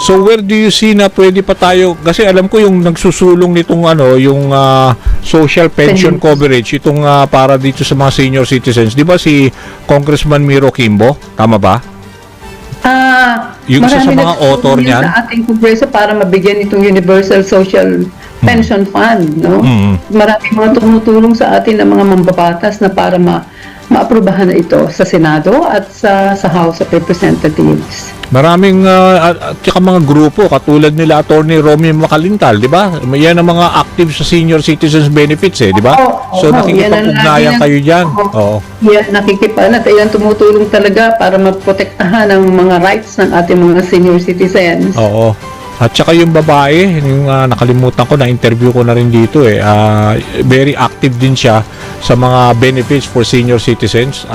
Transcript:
So where do you see na pwede pa tayo, kasi alam ko yung nagsusulong nitong yung social pension coverage, itong para dito sa mga senior citizens, di ba si Congressman Miro Kimbo? Tama ba? Yung isa sa mga author niyan sa ating Kongreso para mabigyan itong Universal Social Pension Fund, no? Maraming mga tumutulong sa atin ng mga mambabatas na para maaprubahan na ito sa Senado at sa House of Representatives. Maraming at saka mga grupo katulad nila Attorney Romy Macalintal, di ba? Yan ang mga active sa senior citizens benefits di ba? So nakikipag-ugnayan kayo diyan. Oo. Yan, nakikipalat. Yan tumutulong talaga para maprotektahan ang mga rights ng ating mga senior citizens. Oo. At saka yung babae, yung nakalimutan ko, na-interview ko na rin dito very active din siya sa mga benefits for senior citizens.